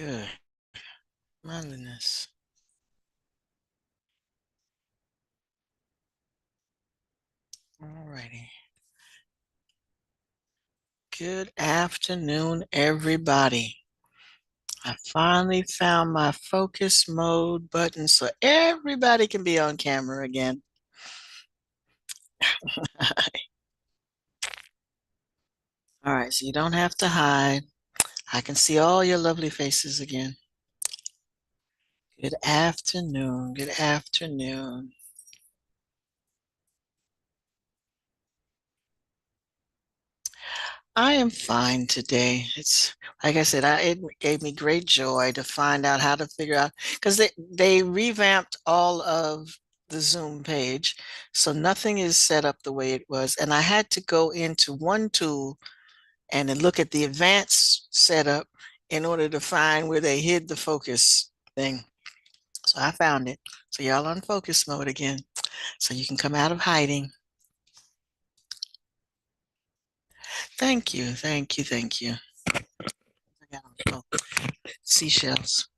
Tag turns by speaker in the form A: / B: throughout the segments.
A: Good. Mindfulness. Alrighty. Good afternoon, everybody. I finally found my focus mode button so everybody can be on camera again. All right, so you don't have to hide. I can see all your lovely faces again. Good afternoon. Good afternoon. I am fine today. It's like I said, it gave me great joy to find out how to figure out because they revamped all of the Zoom page, so nothing is set up the way it was. And I had to go into one tool and then look at the advanced setup in order to find where they hid the focus thing. So I found it. So y'all on focus mode again. So you can come out of hiding. Thank you, thank you, thank you. I got seashells.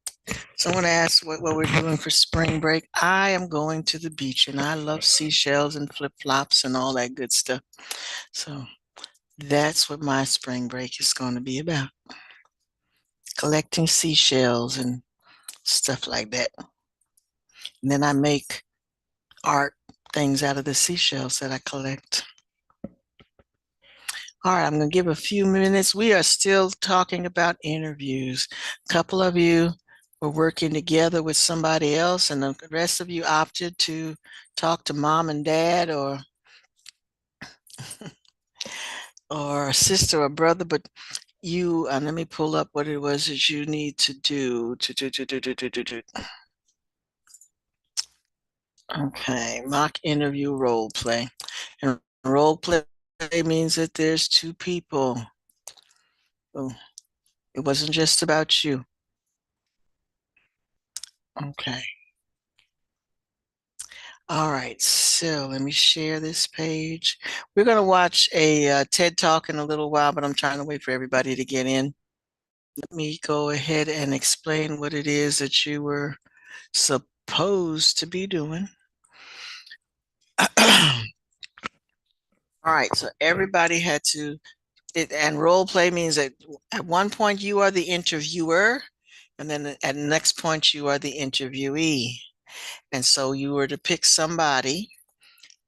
A: Someone asked what we're doing for spring break. I am going to the beach and I love seashells and flip-flops and all that good stuff. So that's what my spring break is going to be about. Collecting seashells and stuff like that. And then I make art things out of the seashells that I collect. All right, I'm going to give a few minutes. We are still talking about interviews. A couple of you were working together with somebody else, and the rest of you opted to talk to mom and dad or a sister or brother, but you, let me pull up what it was that you need to do. Okay, mock interview role play. And role play means that there's two people. Oh, it wasn't just about you. Okay. All right, so let me share this page. We're going to watch a TED Talk in a little while, but I'm trying to wait for everybody to get in. Let me go ahead and explain what it is that you were supposed to be doing. All right, so everybody had to, and role play means that at one point you are the interviewer, and then at the next point you are the interviewee. And so you were to pick somebody,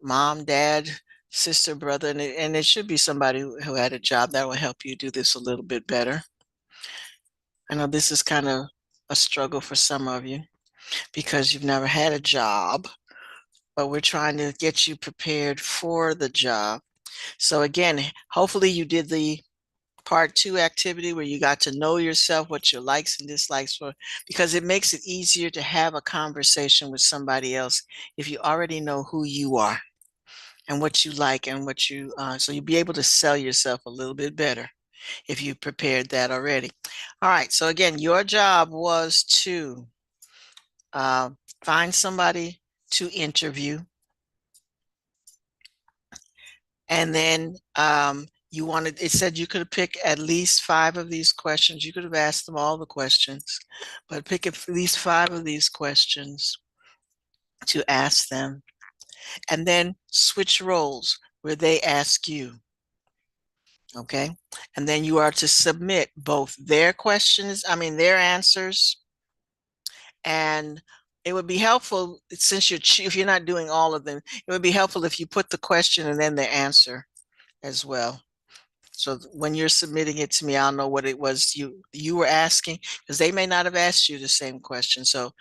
A: mom, dad, sister, brother, and it should be somebody who had a job that will help you do this a little bit better. I know this is kind of a struggle for some of you because you've never had a job, but we're trying to get you prepared for the job. So again, hopefully you did the part 2 activity where you got to know yourself, what your likes and dislikes were, because it makes it easier to have a conversation with somebody else if you already know who you are and what you like and what you, so you'll be able to sell yourself a little bit better if you prepared that already. All right, so again, your job was to uh, find somebody to interview, and then you wanted, it said you could pick at least 5 of these questions. You could have asked them all the questions, but pick at least 5 of these questions to ask them, and then switch roles where they ask you. Okay. And then you are to submit both their questions, I mean, their answers. And it would be helpful since if you're not doing all of them, it would be helpful if you put the question and then the answer as well. So when you're submitting it to me, I'll know what it was you were asking, because they may not have asked you the same question. So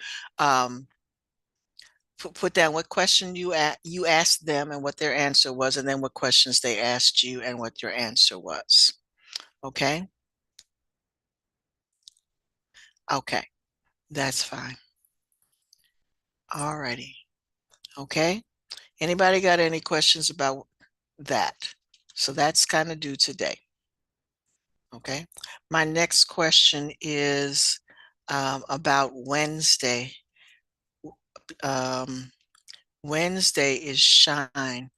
A: put down what question you asked them and what their answer was, and then what questions they asked you and what your answer was. Okay. Okay. That's fine. All righty. Okay. Anybody got any questions about that? So that's kind of due today. Okay. My next question is about Wednesday. Um, Wednesday is shine,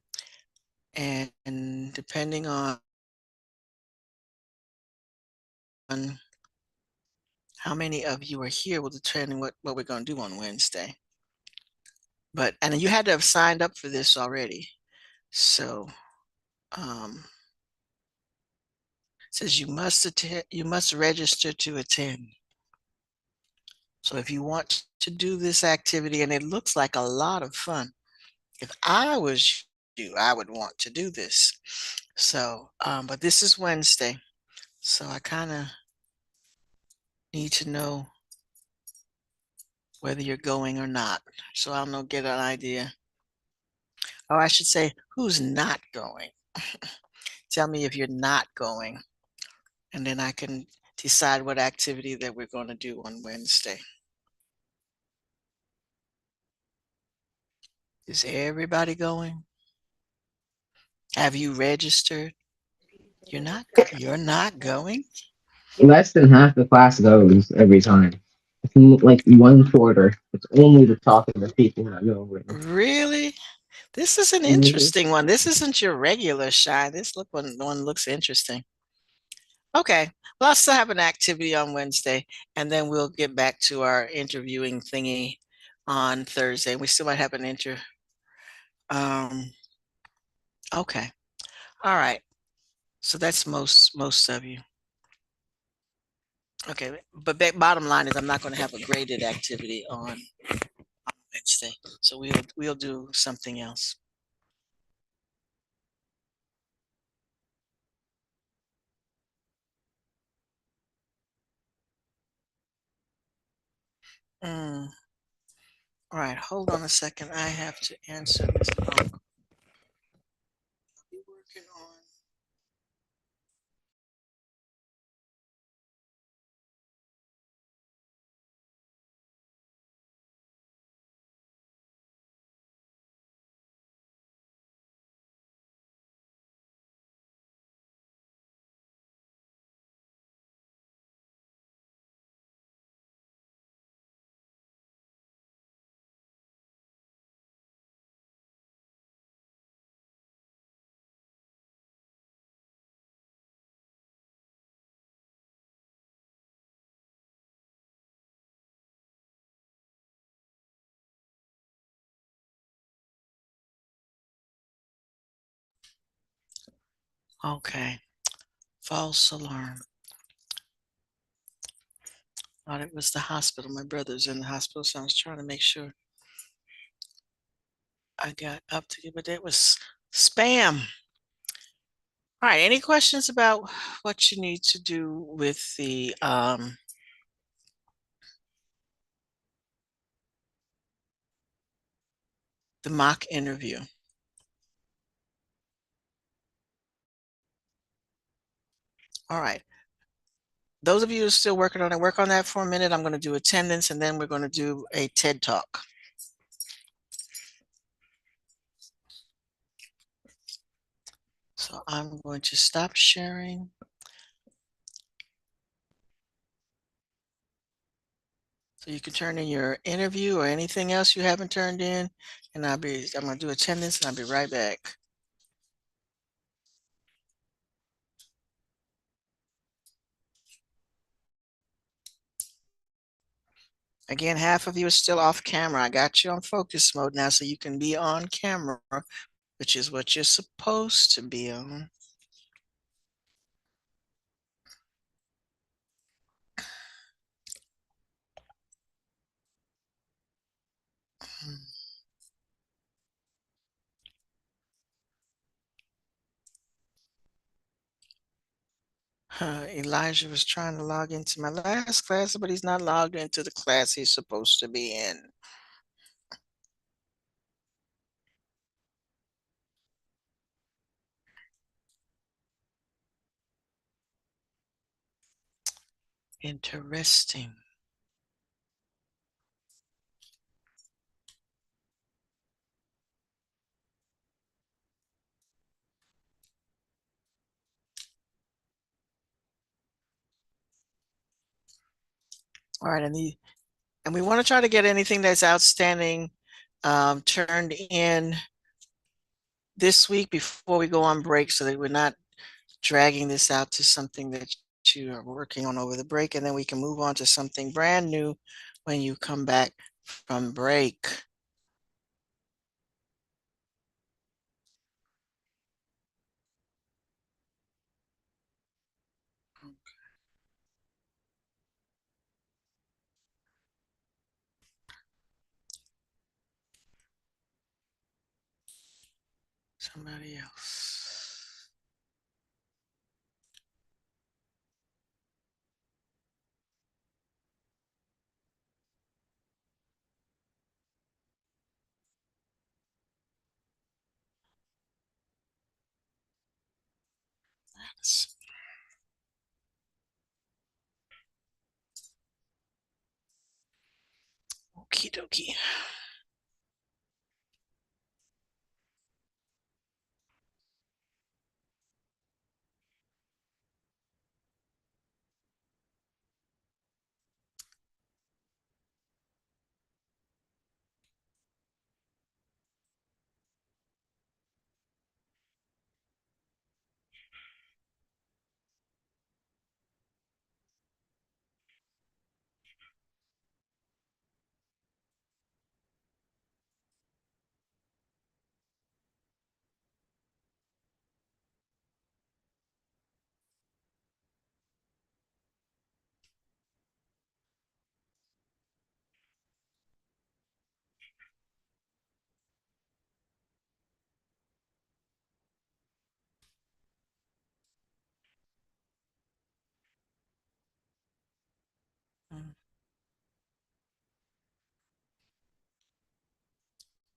A: and depending on How many of you are here will determine what we're going to do on Wednesday. And you had to have signed up for this already. So it says you must register to attend. So if you want to do this activity, and it looks like a lot of fun, if I was you, I would want to do this. So, but this is Wednesday, so I kind of need to know whether you're going or not. So I'll know, get an idea. Or I should say, who's not going? Tell me if you're not going, and then I can decide what activity that we're going to do on Wednesday. Is everybody going? Have you registered? You're not going?
B: Less than half the class goes every time. It's like 1/4. It's only the talkative people that go with.
A: Really? This is an
B: Mhm.
A: interesting one. This isn't your regular shy. This one looks interesting. Okay. Well, I'll still have an activity on Wednesday, and then we'll get back to our interviewing thingy on Thursday. We still might have an um okay. All right. So that's most of you. Okay. But bottom line is I'm not going to have a graded activity on Wednesday. So we'll do something else. Mm. All right, hold on a second. I have to answer this phone call. I'll be working on. Okay, false alarm. Thought it was the hospital. My brother's in the hospital, so I was trying to make sure I got up to it, but it was spam. All right, any questions about what you need to do with the mock interview? All right. Those of you who are still working on it, work on that for a minute. I'm going to do attendance, and then we're going to do a TED Talk. So I'm going to stop sharing. So you can turn in your interview or anything else you haven't turned in, and I'm going to do attendance, and I'll be right back. Again, half of you are still off camera. I got you on focus mode now, so you can be on camera, which is what you're supposed to be on. Elijah was trying to log into my last class, but he's not logged into the class he's supposed to be in. Interesting. All right, and we want to try to get anything that's outstanding turned in this week before we go on break, so that we're not dragging this out to something that you you are working on over the break, and then we can move on to something brand new when you come back from break. Somebody else. Okie dokie.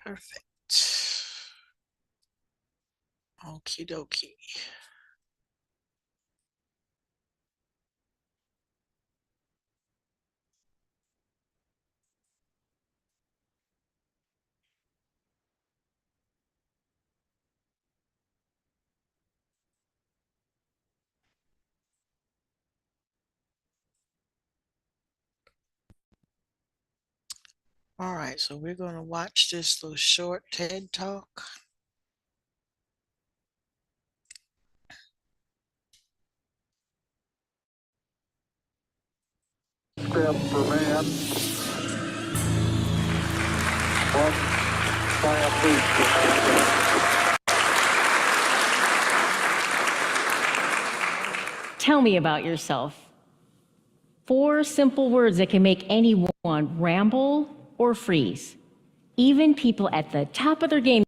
A: Perfect. Okie dokie. All right, so we're going to watch this little short TED Talk.
C: Step for man. One giant leap for mankind.
D: Tell me about yourself. 4 simple words that can make anyone ramble or freeze. Even people at the top of their game.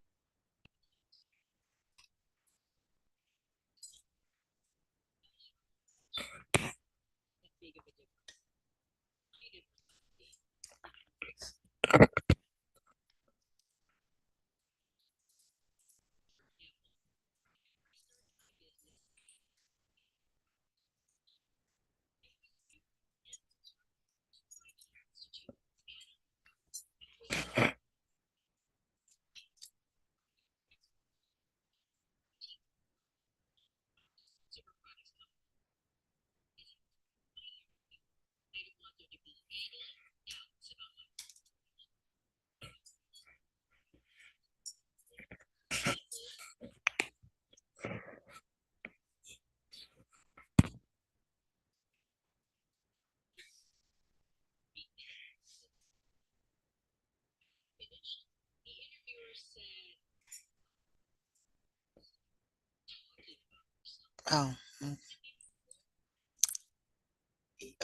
A: Oh,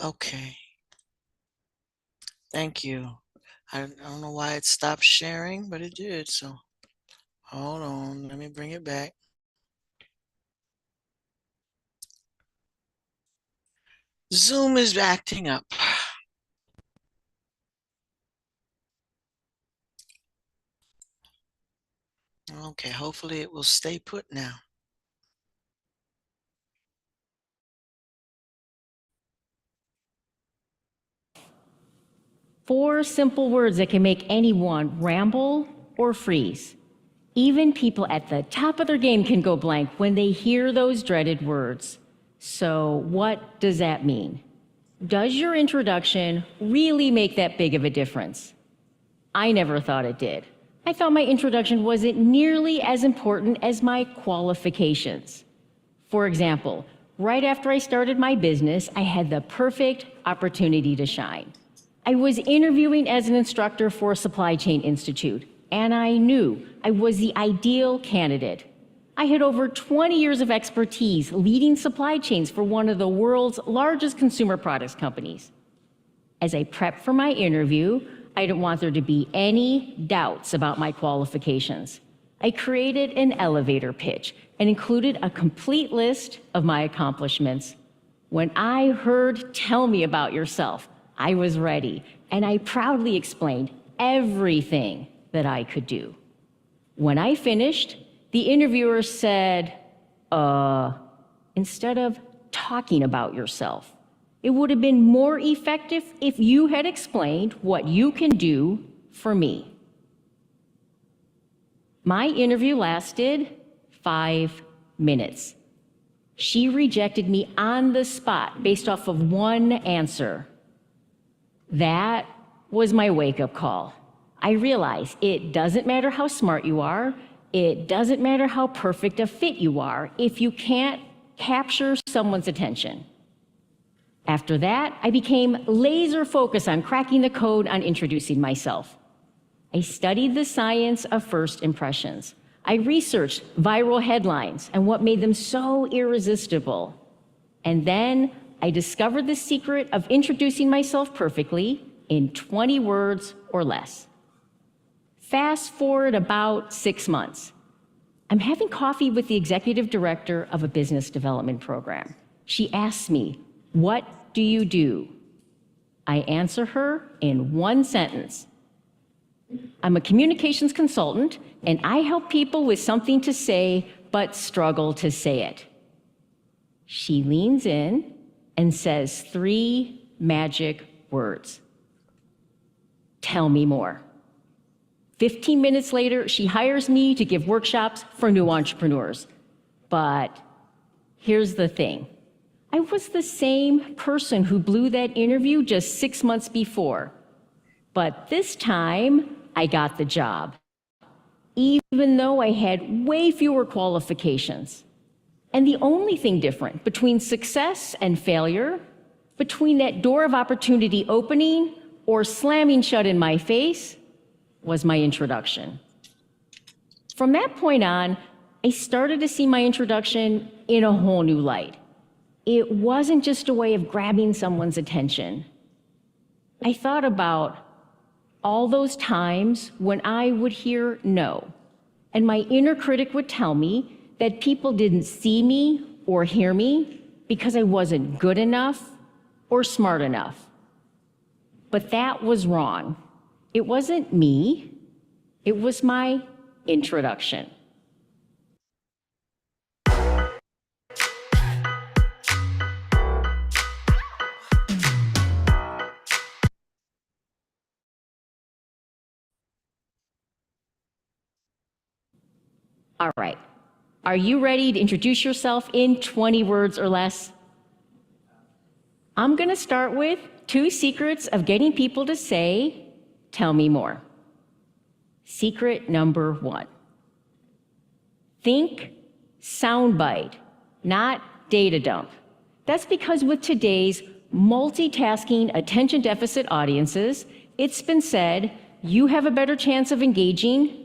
A: okay. Thank you. I don't know why it stopped sharing, but it did. So hold on. Let me bring it back. Zoom is acting up. Okay, hopefully it will stay put now.
D: Four simple words that can make anyone ramble or freeze. Even people at the top of their game can go blank when they hear those dreaded words. So what does that mean? Does your introduction really make that big of a difference? I never thought it did. I thought my introduction wasn't nearly as important as my qualifications. For example, Right after I started my business, I had the perfect opportunity to shine. I was interviewing as an instructor for Supply Chain Institute, and I knew I was the ideal candidate. I had over 20 years of expertise leading supply chains for one of the world's largest consumer products companies. As I prepped for my interview, I didn't want there to be any doubts about my qualifications. I created an elevator pitch and included a complete list of my accomplishments. When I heard "Tell me about yourself," I was ready, and I proudly explained everything that I could do. When I finished, the interviewer said, instead of talking about yourself, it would have been more effective if you had explained what you can do for me. My interview lasted 5 minutes. She rejected me on the spot based off of one answer. That was my wake-up call. I realized it doesn't matter how smart you are, it doesn't matter how perfect a fit you are if you can't capture someone's attention. After that, I became laser focused on cracking the code on introducing myself. I studied the science of first impressions. I researched viral headlines and what made them so irresistible. And then I discovered the secret of introducing myself perfectly in 20 words or less. Fast forward about 6 months. I'm having coffee with the executive director of a business development program. She asks me, "What do you do?" I answer her in one sentence. I'm a communications consultant, and I help people with something to say but struggle to say it. She leans in and says 3 magic words. "Tell me more." 15 minutes later, she hires me to give workshops for new entrepreneurs. But here's the thing. I was the same person who blew that interview just 6 months before. But this time, I got the job, even though I had way fewer qualifications. And the only thing different between success and failure, between that door of opportunity opening or slamming shut in my face, was my introduction. From that point on, I started to see my introduction in a whole new light. It wasn't just a way of grabbing someone's attention. I thought about all those times when I would hear no, and my inner critic would tell me that people didn't see me or hear me because I wasn't good enough or smart enough. But that was wrong. It wasn't me, it was my introduction. All right, are you ready to introduce yourself in 20 words or less? I'm gonna start with 2 secrets of getting people to say, "Tell me more." Secret number 1. Think soundbite, not data dump. That's because with today's multitasking attention deficit audiences, it's been said you have a better chance of engaging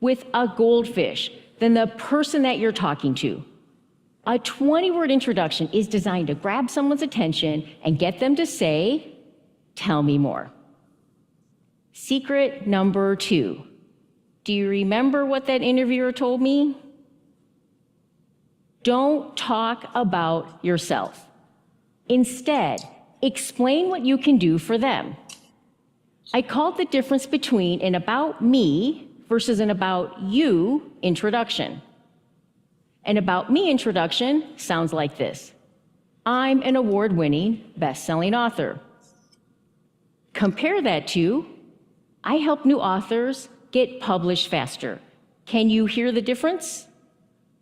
D: with a goldfish than the person that you're talking to. A 20-word introduction is designed to grab someone's attention and get them to say, "Tell me more." Secret number 2. Do you remember what that interviewer told me? Don't talk about yourself. Instead, explain what you can do for them. I called the difference between an about me versus an about you introduction. An about me introduction sounds like this. I'm an award-winning, best-selling author. Compare that to, I help new authors get published faster. Can you hear the difference?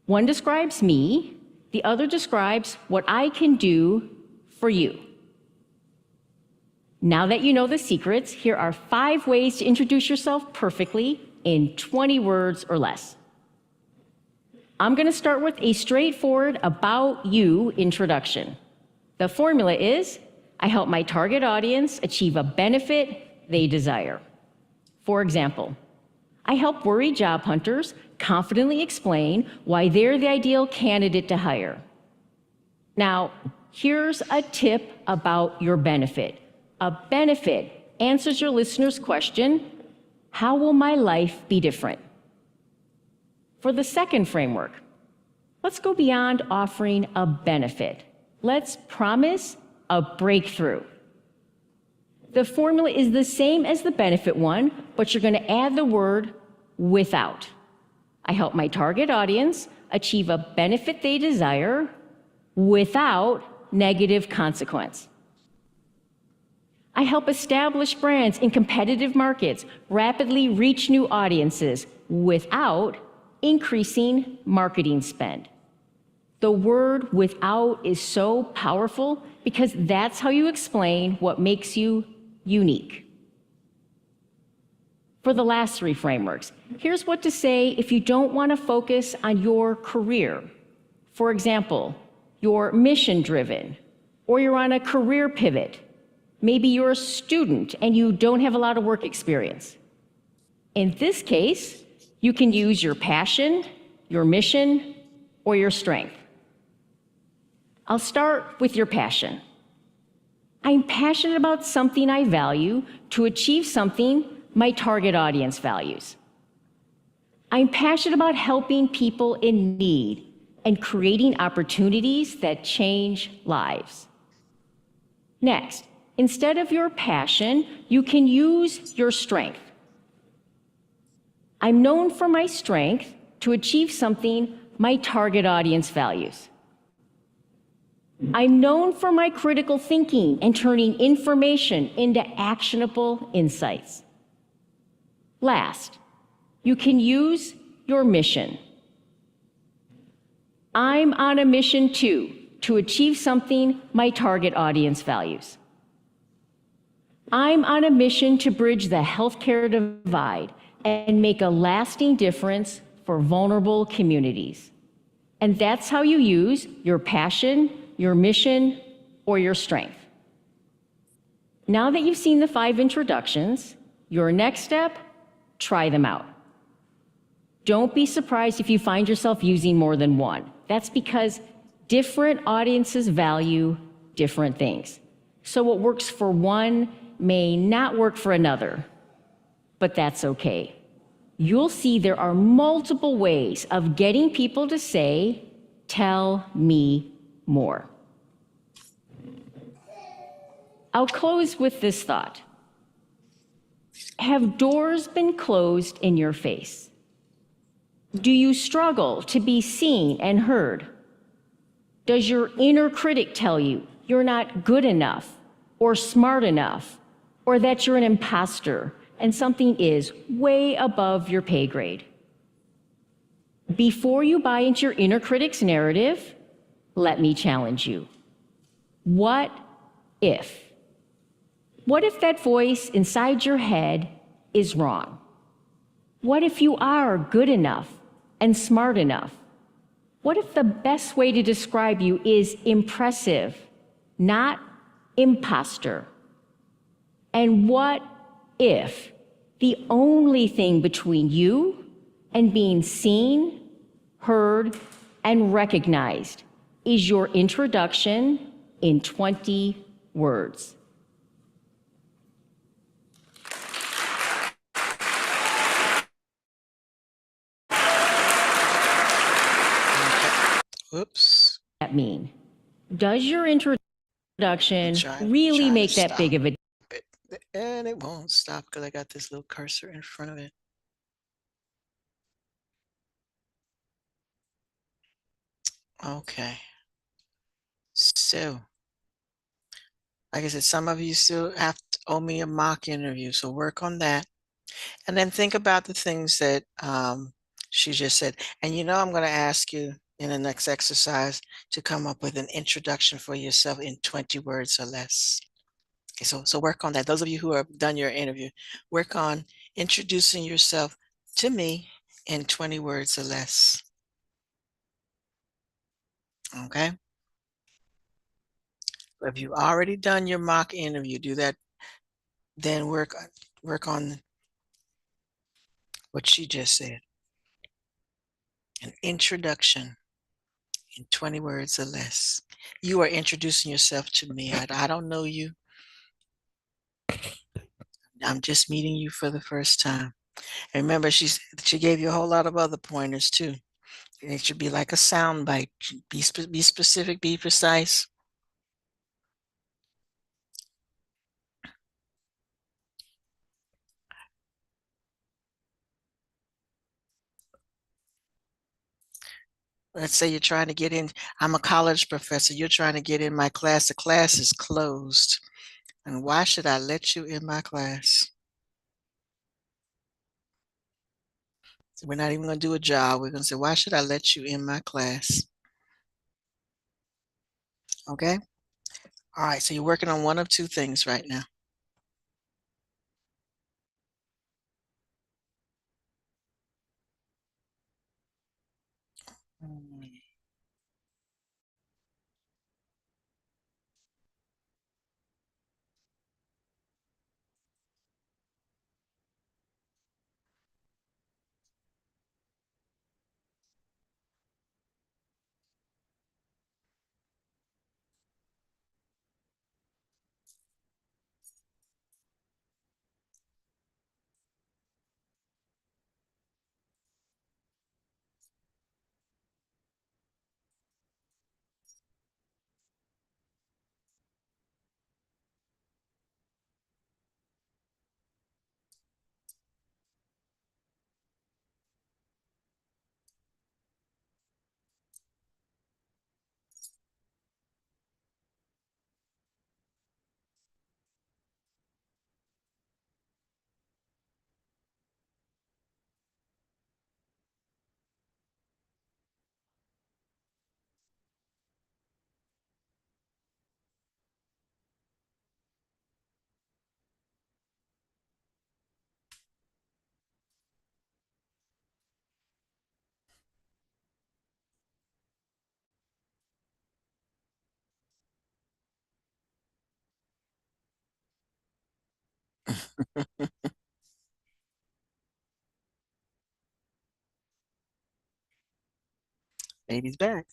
D: One describes me, the other describes what I can do for you. Now that you know the secrets, here are 5 ways to introduce yourself perfectly in 20 words or less. I'm going to start with a straightforward about you introduction. The formula is, I help my target audience achieve a benefit they desire. For example, I help worried job hunters confidently explain why they're the ideal candidate to hire. Now, here's a tip about your benefit. A benefit answers your listener's question, how will my life be different? For the second framework, let's go beyond offering a benefit. Let's promise a breakthrough. The formula is the same as the benefit one, but you're going to add the word without. I help my target audience achieve a benefit they desire without negative consequence. I help established brands in competitive markets rapidly reach new audiences without increasing marketing spend. The word without is so powerful because that's how you explain what makes you unique. For the last three frameworks, here's what to say if you don't want to focus on your career. For example, you're mission-driven, or you're on a career pivot. Maybe you're a student and you don't have a lot of work experience. In this case, you can use your passion, your mission, or your strength. I'll start with your passion. I'm passionate about something I value to achieve something my target audience values. I'm passionate about helping people in need and creating opportunities that change lives. Next, instead of your passion, you can use your strength. I'm known for my strength to achieve something my target audience values. I'm known for my critical thinking and turning information into actionable insights. Last, you can use your mission. I'm on a mission too, to achieve something my target audience values. I'm on a mission to bridge the healthcare divide and make a lasting difference for vulnerable communities. And that's how you use your passion, your mission, or your strength. Now that you've seen the 5 introductions, your next step, try them out. Don't be surprised if you find yourself using more than one. That's because different audiences value different things. So what works for one may not work for another, but that's okay. You'll see there are multiple ways of getting people to say, "Tell me more." I'll close with this thought. Have doors been closed in your face? Do you struggle to be seen and heard? Does your inner critic tell you you're not good enough or smart enough, or that you're an imposter and something is way above your pay grade? Before you buy into your inner critic's narrative, let me challenge you. What if? What if that voice inside your head is wrong? What if you are good enough and smart enough? What if the best way to describe you is impressive, not imposter? And what if the only thing between you and being seen, heard, and recognized is your introduction in 20 words?
A: Oops.
D: That mean? Does your introduction really
A: Trying
D: make
A: to
D: that
A: stop
D: big of a
A: it. And it won't stop because I got this little cursor in front of it. Okay. So, like I said, some of you still have to owe me a mock interview, so work on that. And then think about the things that she just said. And I'm going to ask you in the next exercise to come up with an introduction for yourself in 20 words or less. Okay, so work on that. Those of you who have done your interview, work on introducing yourself to me in 20 words or less. Okay. If you've already done your mock interview, do that, then work on what she just said. An introduction in 20 words or less. You are introducing yourself to me. I don't know you. I'm just meeting you for the first time. And remember, she gave you a whole lot of other pointers too. And it should be like a sound bite. Be specific, be precise. Let's say you're trying to get in. I'm a college professor. You're trying to get in my class. The class is closed. And why should I let you in my class? So we're not even going to do a job. We're going to say, why should I let you in my class? Okay. All right. So you're working on one of two things right now. Baby's back.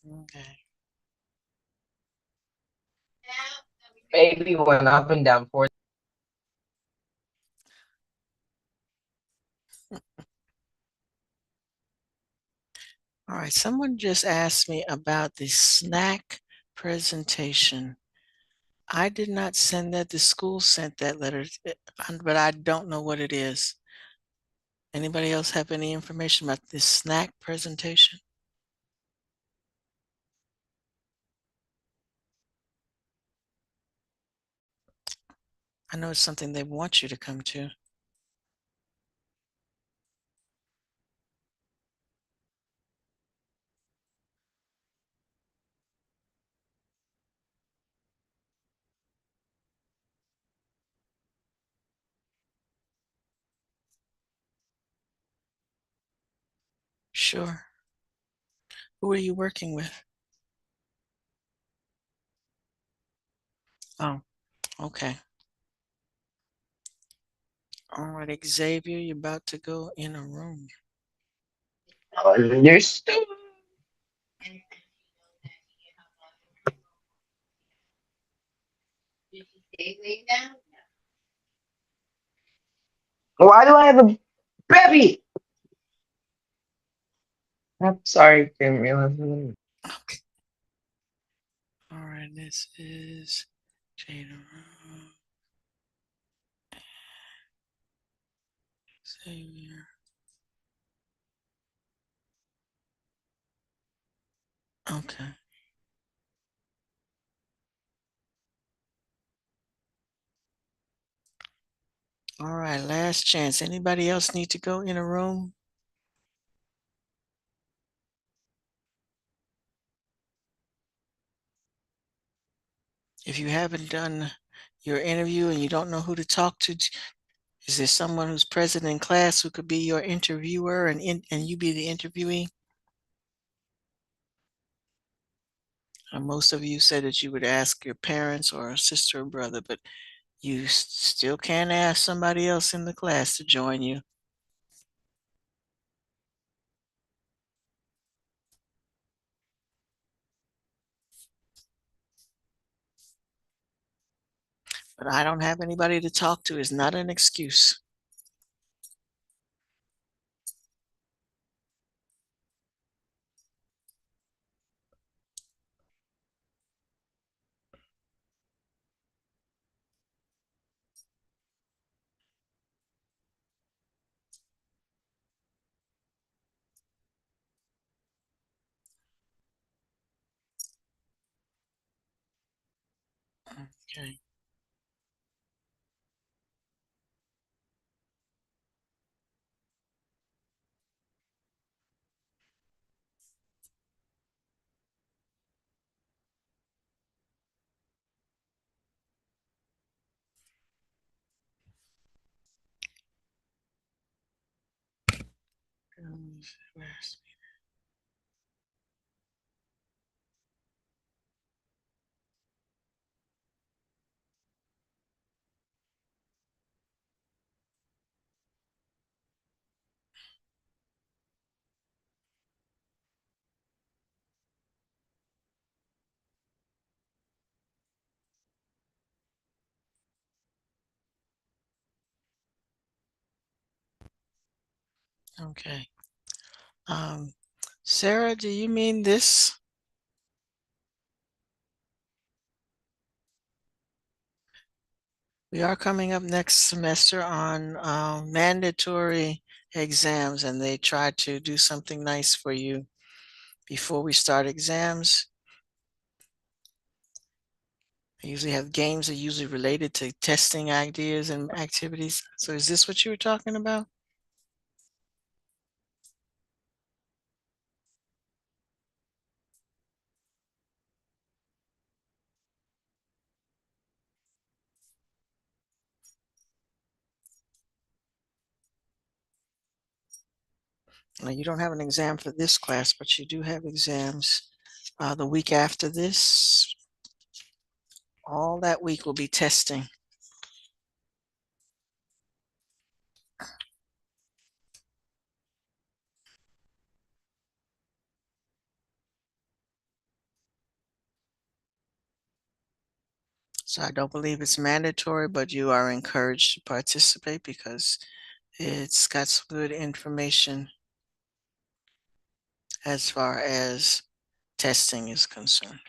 A: Okay.
B: Baby went up and down 4.
A: All right. Someone just asked me about the snack presentation. I did not send that. The school sent that letter, but I don't know what it is. Anybody else have any information about this snack presentation? I know it's something they want you to come to. Sure. Who are you working with? Oh, okay. All right, Xavier, you're about to go in a room.
B: Understood. Why do I have a baby? I'm sorry, didn't realize.
A: Okay. All right, this is Jada Room, Xavier. Okay. All right, last chance. Anybody else need to go in a room? If you haven't done your interview and you don't know who to talk to, is there someone who's present in class who could be your interviewer and you be the interviewee? Most of you said that you would ask your parents or a sister or brother, but you still can ask somebody else in the class to join you. But I don't have anybody to talk to is not an excuse. Okay. Okay. Um, Sarah, do you mean this? We are coming up next semester on mandatory exams, and they try to do something nice for you before we start exams. They usually have games that are usually related to testing ideas and activities. So is this what you were talking about? Now, you don't have an exam for this class, but you do have exams the week after this. All that week will be testing. So I don't believe it's mandatory, but you are encouraged to participate because it's got some good information as far as testing is concerned.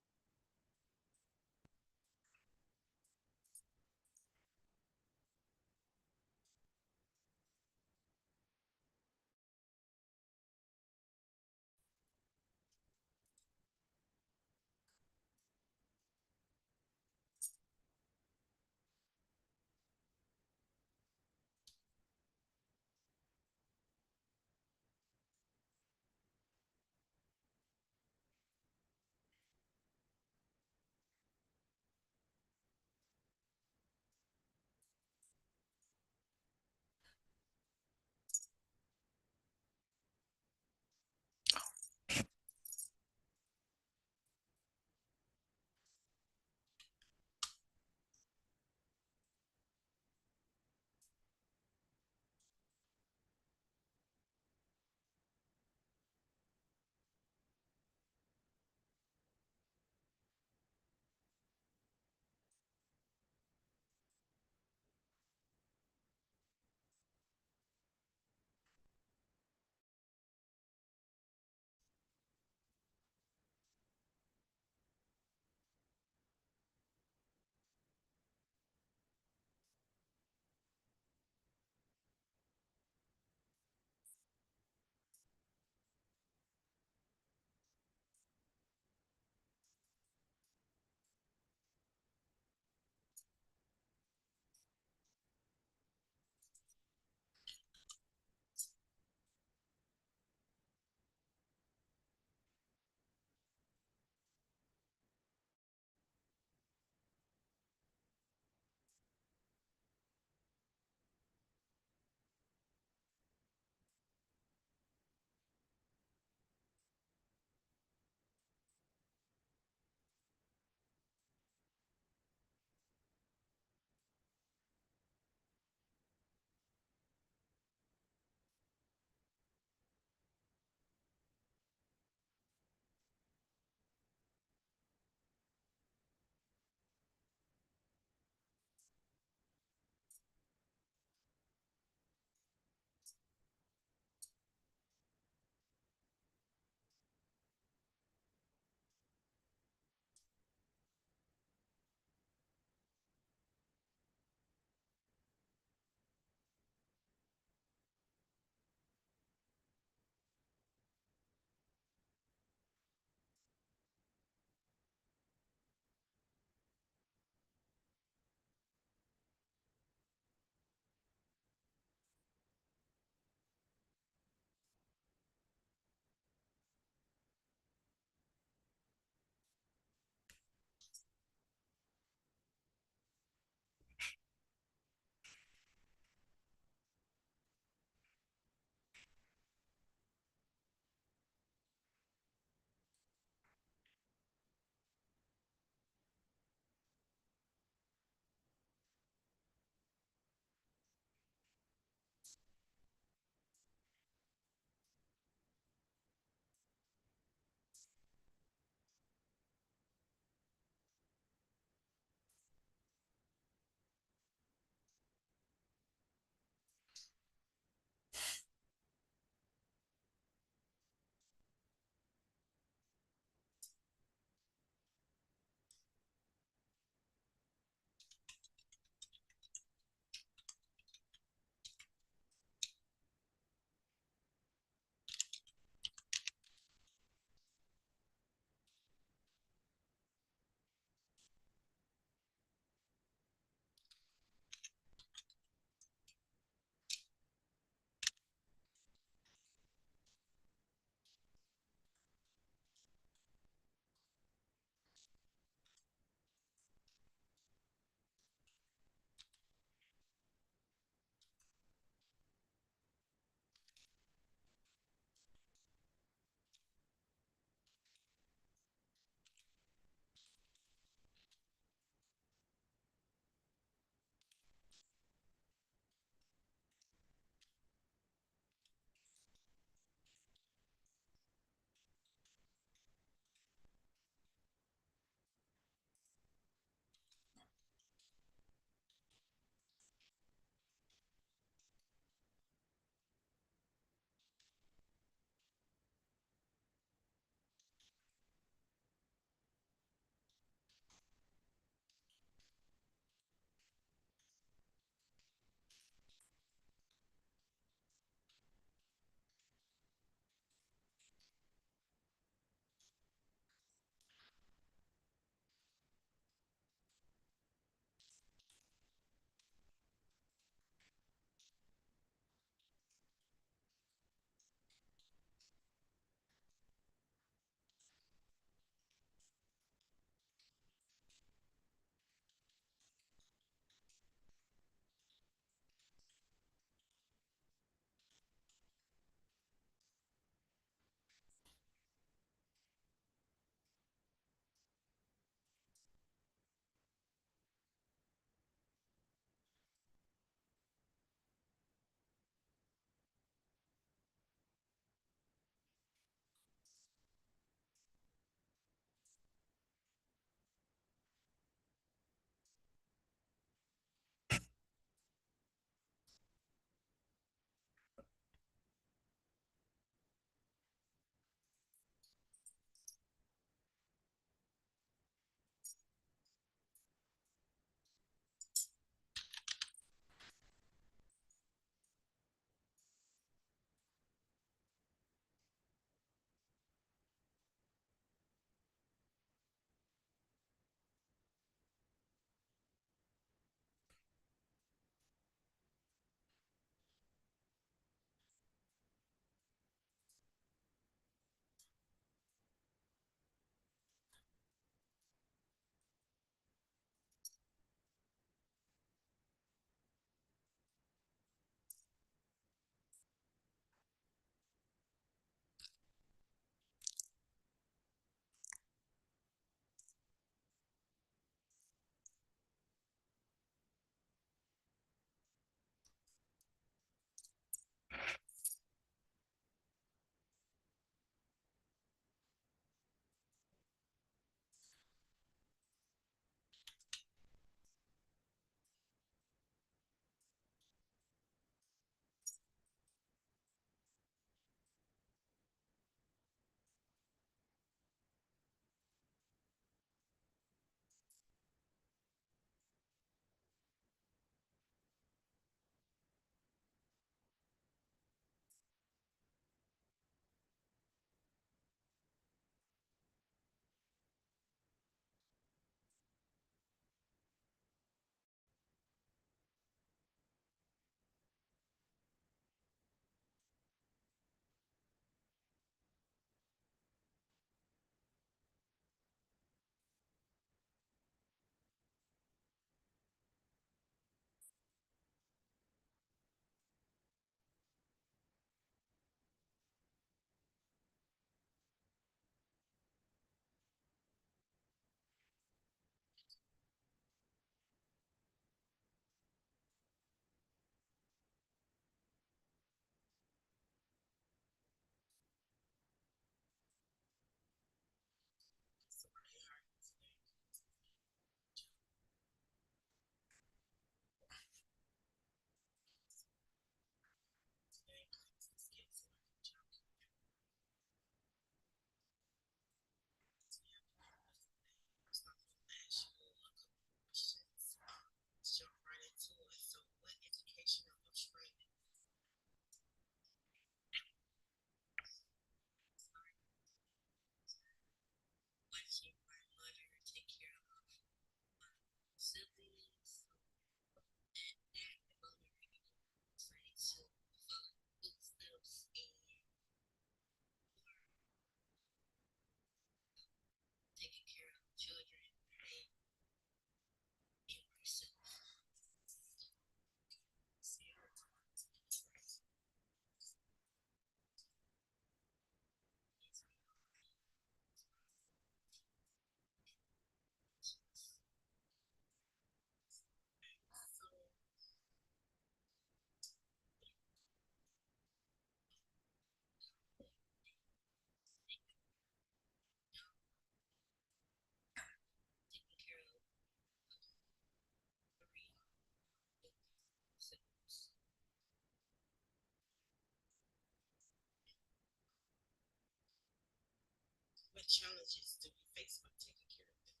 E: what challenges do we face when taking care of them?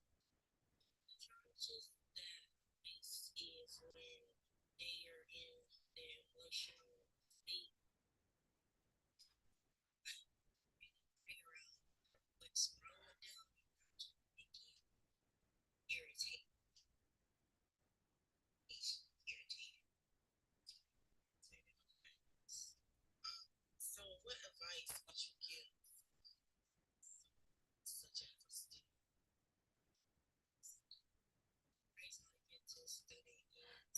E: The challenges that face is when they are in their emotional state, figure out what's wrong with them, they get irritated, irritated. So what advice would you give such as a student raising a mental student and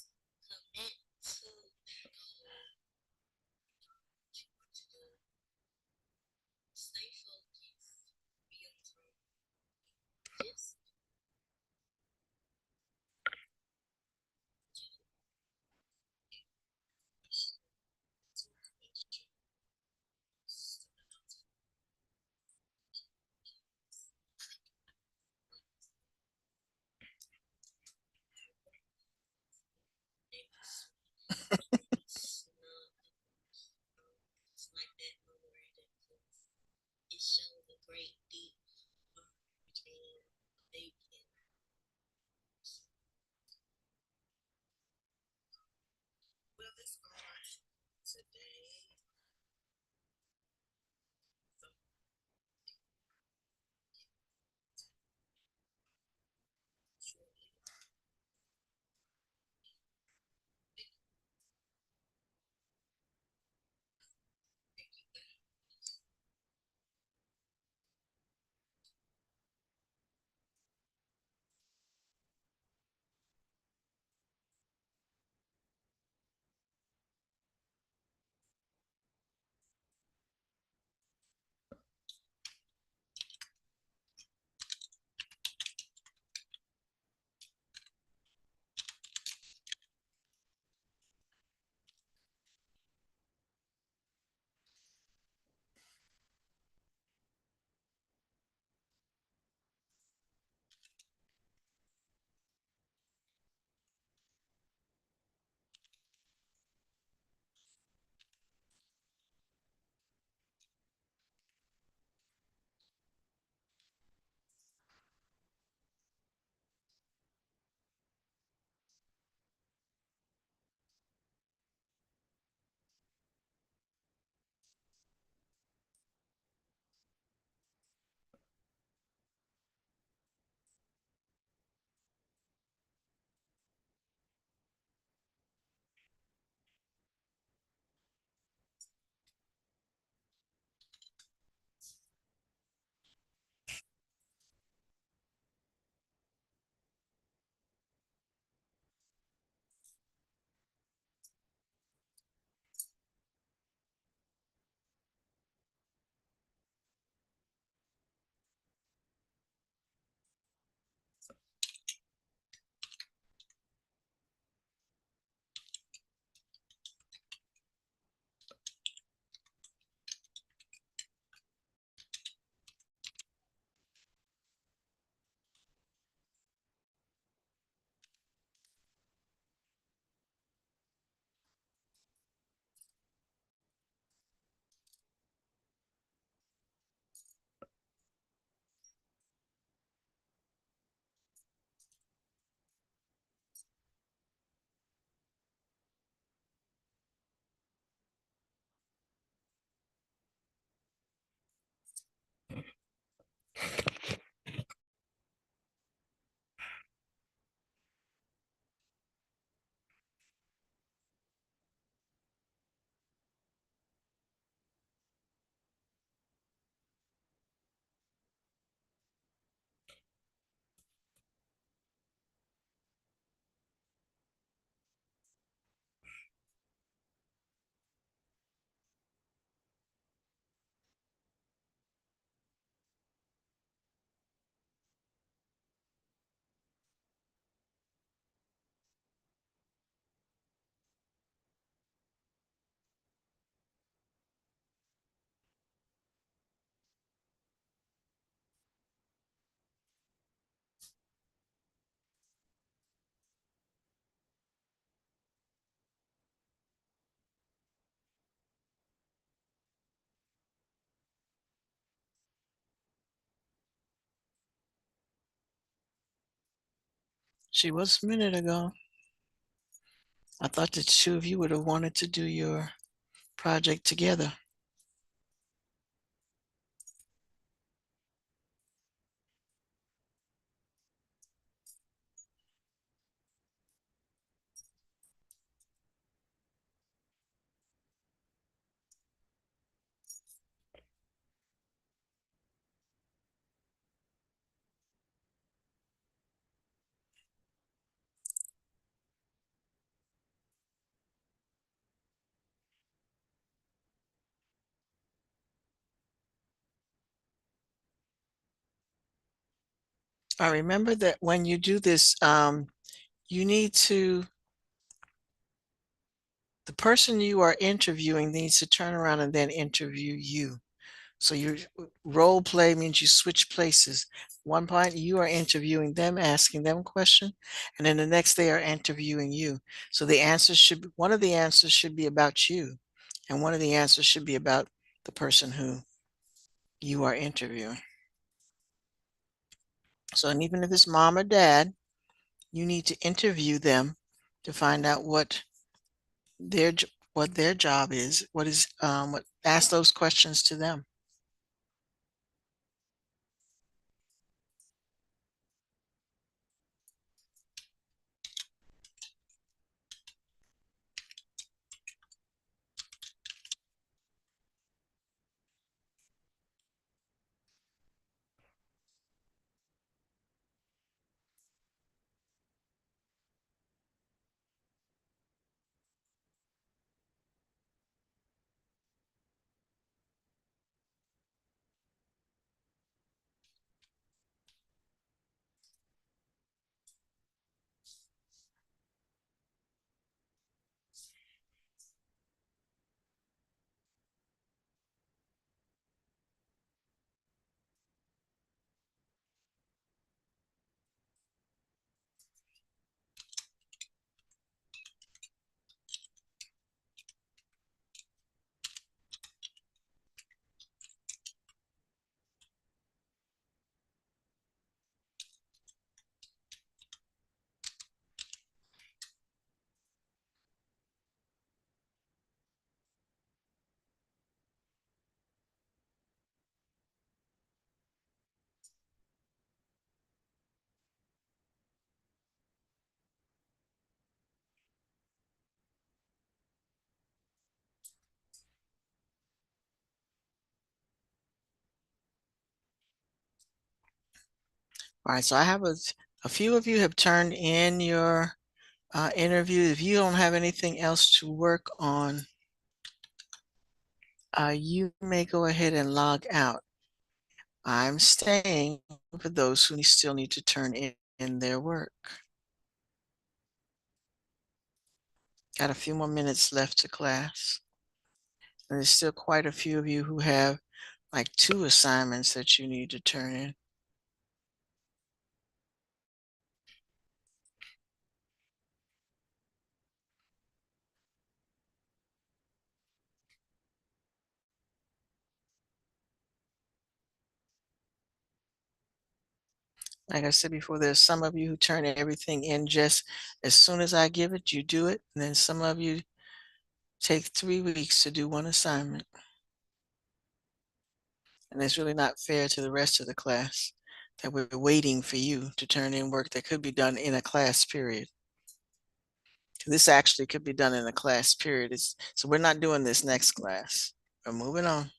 A: She was a minute ago. I thought the two of you would have wanted to do your project together. I remember that when you do this, you need to, the person you are interviewing needs to turn around and then interview you. So your role play means you switch places. One point you are interviewing them, asking them a question, and then the next they are interviewing you. So the answer should be, one of the answers should be about you, and one of the answers should be about the person who you are interviewing. So, and even if it's mom or dad, you need to interview them to find out what their job is, ask those questions to them. All right, so I have a few of you have turned in your interview. If you don't have anything else to work on, you may go ahead and log out. I'm staying for those who still need to turn in their work. Got a few more minutes left to class. And there's still quite a few of you who have like 2 assignments that you need to turn in. Like I said before, there's some of you who turn everything in just as soon as I give it, you do it. And then some of you take 3 weeks to do one assignment. And it's really not fair to the rest of the class that we're waiting for you to turn in work that could be done in a class period. This actually could be done in a class period. So we're not doing this next class. We're moving on.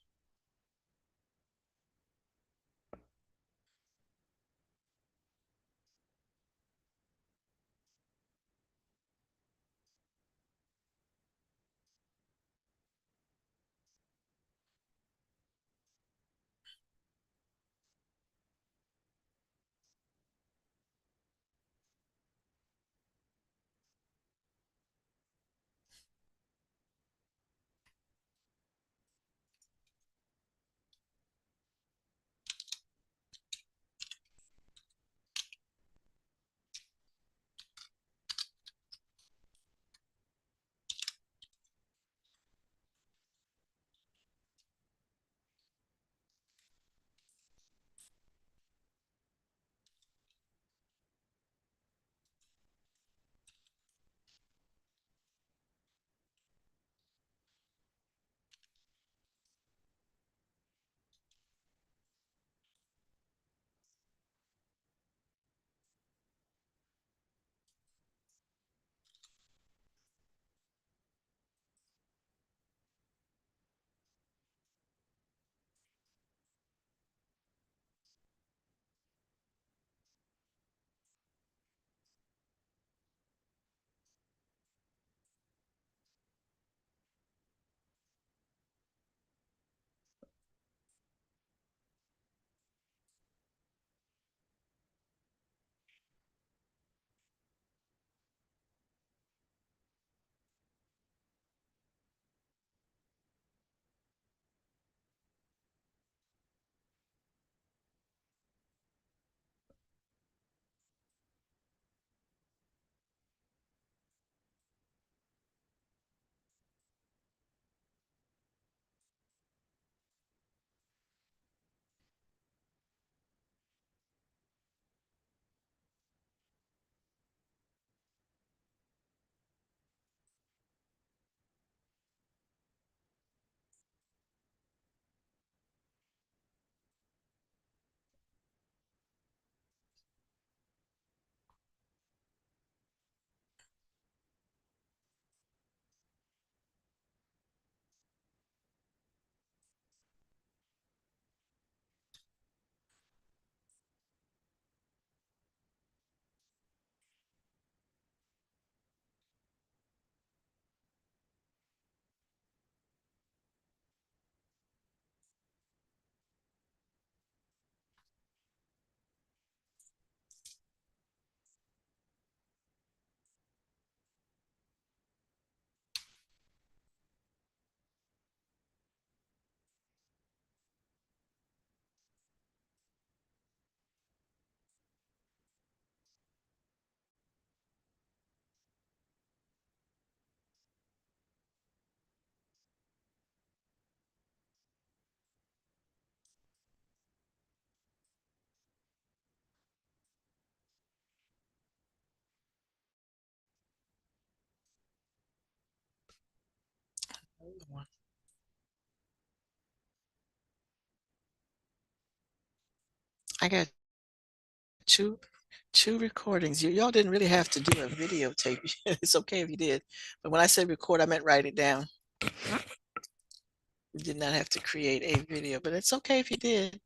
A: I got two two recordings. Y'all didn't really have to do a videotape. It's okay if you did. But when I said record, I meant write it down. You did not have to create a video, but it's okay if you did.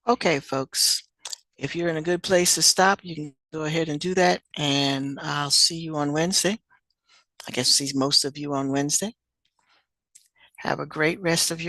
A: Okay, folks, if you're in a good place to stop, you can go ahead and do that, and I'll see you on Wednesday. I guess see most of you on Wednesday. Have a great rest of your